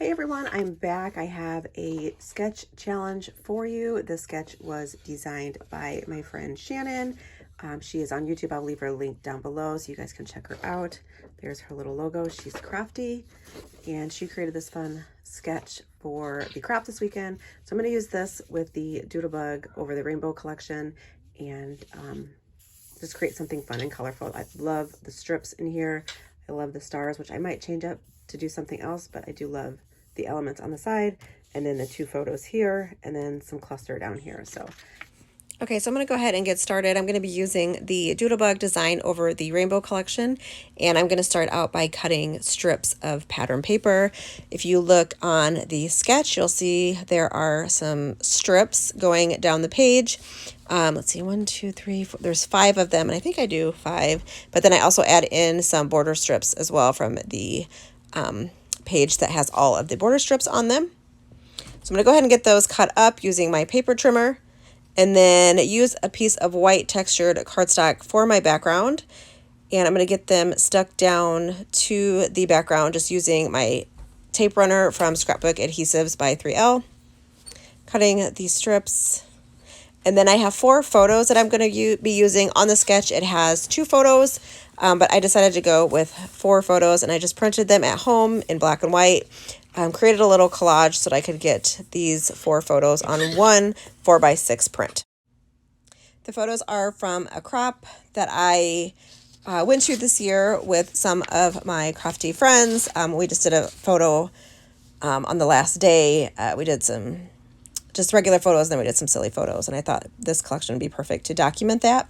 Hey everyone, I'm back. I have a sketch challenge for you. This sketch was designed by my friend Shannon. She is on YouTube. I'll leave her link down below so you guys can check her out. There's her little logo. She's crafty and she created this fun sketch for the craft this weekend. So I'm going to use this with the Doodlebug over the rainbow collection and just create something fun and colorful. I love the strips in here. I love the stars, which I might change up to do something else, but I do love the elements on the side, and then the two photos here, and then some cluster down here. So okay, so I'm going to go ahead and get started. I'm going to be using the Doodlebug design over the rainbow collection, and I'm going to start out by cutting strips of pattern paper. If you look on the sketch, you'll see there are some strips going down the page. Let's see, 1, 2, 3, 4. There's 5 of them, and I think I do 5, but then I also add in some border strips as well from the page that has all of the border strips on them. So I'm going to go ahead and get those cut up using my paper trimmer, and then use a piece of white textured cardstock for my background. And I'm going to get them stuck down to the background just using my tape runner from Scrapbook Adhesives by 3L. Cutting these strips. And then I have 4 photos that I'm going to be using on the sketch. It has 2 photos, but I decided to go with 4 photos, and I just printed them at home in black and white. Created a little collage so that I could get these 4 photos on one 4x6 print. The photos are from a crop that I went to this year with some of my crafty friends. We just did a photo on the last day. We did some just regular photos, and then we did some silly photos, and I thought this collection would be perfect to document that.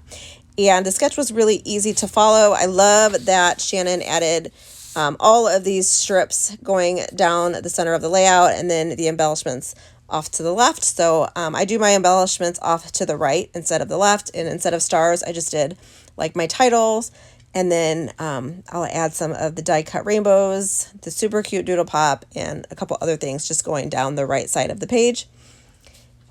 And the sketch was really easy to follow. I love that Shannon added all of these strips going down the center of the layout, and then the embellishments off to the left. So I do my embellishments off to the right instead of the left, and instead of stars, I just did like my titles, and then I'll add some of the die cut rainbows, the super cute doodle pop, and a couple other things just going down the right side of the page.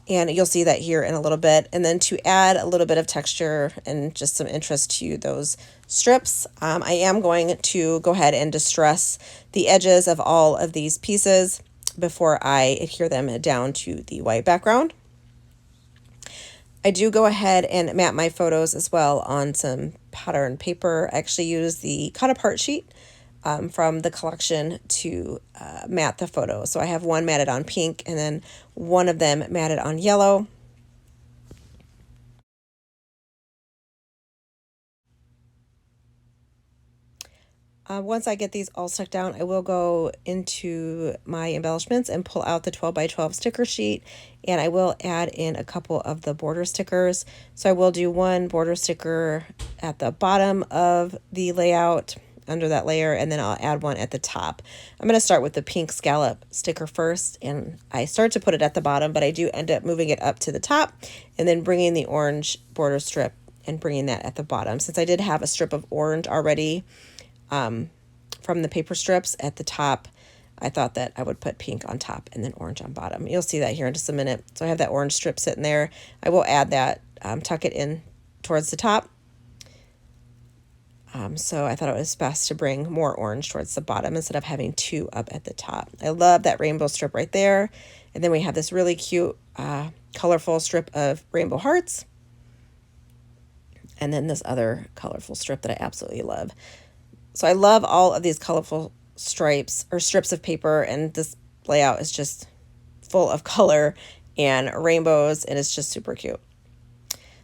And you'll see that here in a little bit. And then to add a little bit of texture and just some interest to those strips, I am going to go ahead and distress the edges of all of these pieces before I adhere them down to the white background. I do go ahead and mat my photos as well on some pattern paper. I actually use the cut apart sheet from the collection to mat the photos. So I have one matted on pink and then one of them matted on yellow. Once I get these all stuck down, I will go into my embellishments and pull out the 12x12 sticker sheet, and I will add in a couple of the border stickers. So I will do one border sticker at the bottom of the layout under that layer, and then I'll add one at the top. I'm going to start with the pink scallop sticker first, and I start to put it at the bottom, but I do end up moving it up to the top and then bringing the orange border strip and bringing that at the bottom. Since I did have a strip of orange already from the paper strips at the top, I thought that I would put pink on top and then orange on bottom. You'll see that here in just a minute. So I have that orange strip sitting there. I will add that, tuck it in towards the top. So I thought it was best to bring more orange towards the bottom instead of having 2 up at the top. I love that rainbow strip right there. And then we have this really cute, colorful strip of rainbow hearts. And then this other colorful strip that I absolutely love. So I love all of these colorful stripes or strips of paper, and this layout is just full of color and rainbows, and it's just super cute.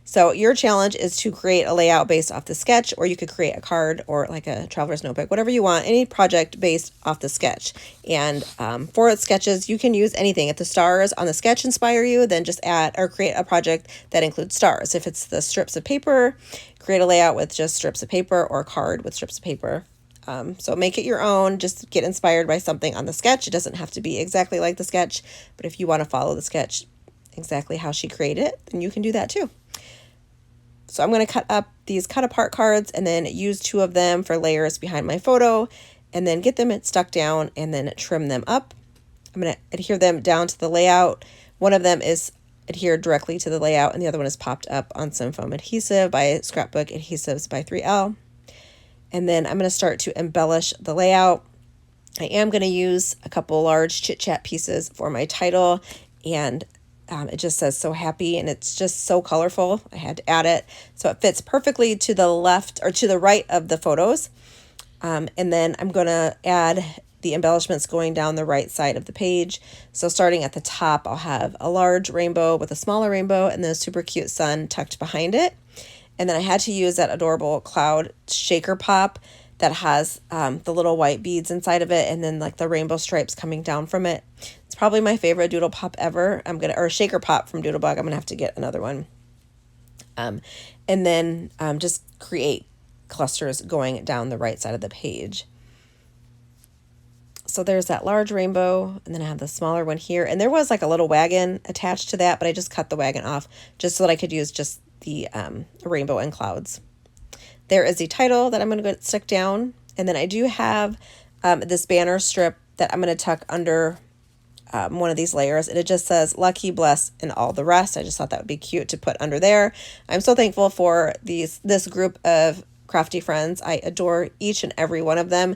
So your challenge is to create a layout based off the sketch, or you could create a card or like a traveler's notebook, whatever you want, any project based off the sketch. And for sketches, you can use anything. If the stars on the sketch inspire you, then just add or create a project that includes stars. If it's the strips of paper, create a layout with just strips of paper, or a card with strips of paper. So make it your own. Just get inspired by something on the sketch. It doesn't have to be exactly like the sketch, but if you want to follow the sketch exactly how she created it, then you can do that too. So I'm going to cut up these cut apart cards and then use 2 of them for layers behind my photo, and then get them stuck down and then trim them up. I'm going to adhere them down to the layout. One of them is adhered directly to the layout, and the other one is popped up on some foam adhesive by Scrapbook Adhesives by 3L. And then I'm going to start to embellish the layout. I am going to use a couple large chit chat pieces for my title, and it just says so happy, and it's just so colorful. I had to add it so it fits perfectly to the left or to the right of the photos. And then I'm going to add the embellishments going down the right side of the page. So starting at the top, I'll have a large rainbow with a smaller rainbow and then a super cute sun tucked behind it. And then I had to use that adorable cloud shaker pop that has the little white beads inside of it and then like the rainbow stripes coming down from it. It's probably my favorite doodle pop ever. Or shaker pop from Doodlebug. I'm gonna have to get another one. And then just create clusters going down the right side of the page. So there's that large rainbow, and then I have the smaller one here. And there was like a little wagon attached to that, but I just cut the wagon off just so that I could use just the rainbow and clouds. There is the title that I'm going to go stick down. And then I do have this banner strip that I'm going to tuck under one of these layers, and it just says lucky, bless, and all the rest. I just thought that would be cute to put under there. I'm so thankful for this group of crafty friends. I adore each and every one of them.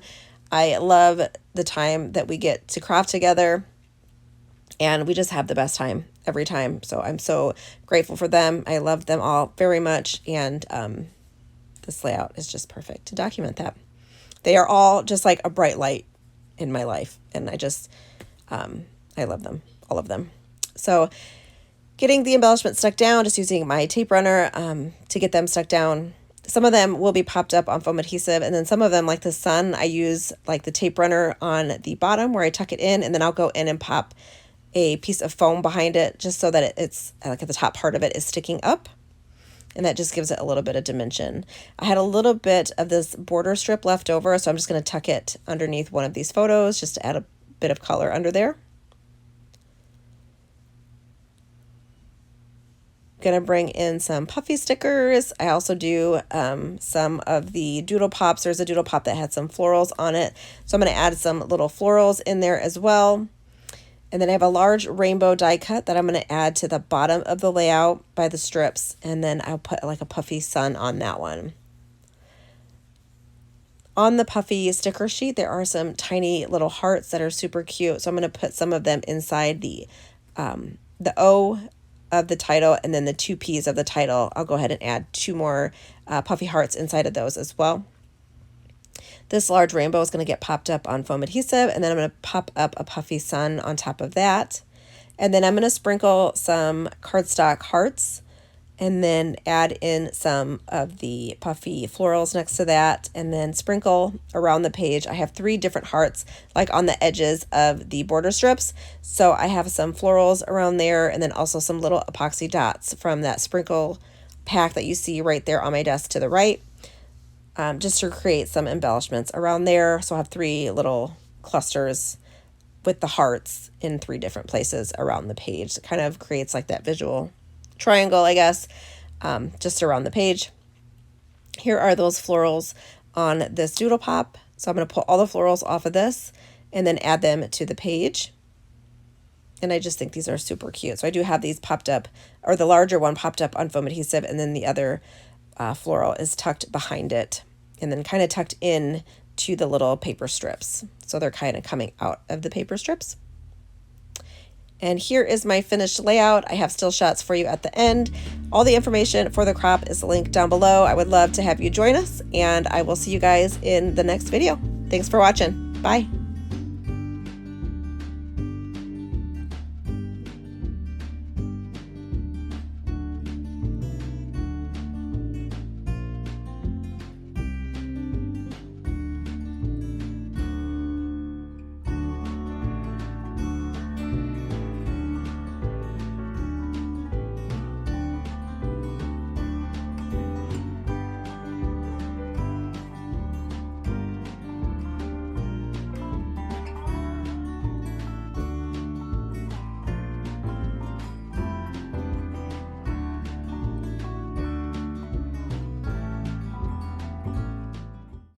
I love the time that we get to craft together, and we just have the best time every time. So I'm so grateful for them. I love them all very much, and this layout is just perfect to document that. They are all just like a bright light in my life, and I just I love them, all of them. So getting the embellishment stuck down, just using my tape runner to get them stuck down. Some of them will be popped up on foam adhesive, and then some of them, like the sun, I use like the tape runner on the bottom where I tuck it in, and then I'll go in and pop a piece of foam behind it just so that it's like at the top part of it is sticking up, and that just gives it a little bit of dimension. I had a little bit of this border strip left over, so I'm just going to tuck it underneath one of these photos just to add a bit of color under there. Going to bring in some puffy stickers. I also do some of the doodle pops. There's a doodle pop that had some florals on it, so I'm going to add some little florals in there as well. And then I have a large rainbow die cut that I'm going to add to the bottom of the layout by the strips, and then I'll put like a puffy sun on that one. On the puffy sticker sheet, there are some tiny little hearts that are super cute, so I'm going to put some of them inside the O of the title, and then the 2 P's of the title. I'll go ahead and add 2 more puffy hearts inside of those as well. This large rainbow is going to get popped up on foam adhesive, and then I'm going to pop up a puffy sun on top of that. And then I'm going to sprinkle some cardstock hearts, and then add in some of the puffy florals next to that, and then sprinkle around the page. I have 3 different hearts like on the edges of the border strips. So I have some florals around there, and then also some little epoxy dots from that sprinkle pack that you see right there on my desk to the right, just to create some embellishments around there. So I have 3 little clusters with the hearts in 3 different places around the page. It kind of creates like that visual triangle, I guess, just around the page. Here are those florals on this doodle pop. So I'm going to pull all the florals off of this and then add them to the page. And I just think these are super cute. So I do have these popped up, or the larger one popped up on foam adhesive, and then the other floral is tucked behind it and then kind of tucked in to the little paper strips. So they're kind of coming out of the paper strips. And here is my finished layout. I have still shots for you at the end. All the information for the crop is linked down below. I would love to have you join us, and I will see you guys in the next video. Thanks for watching. Bye.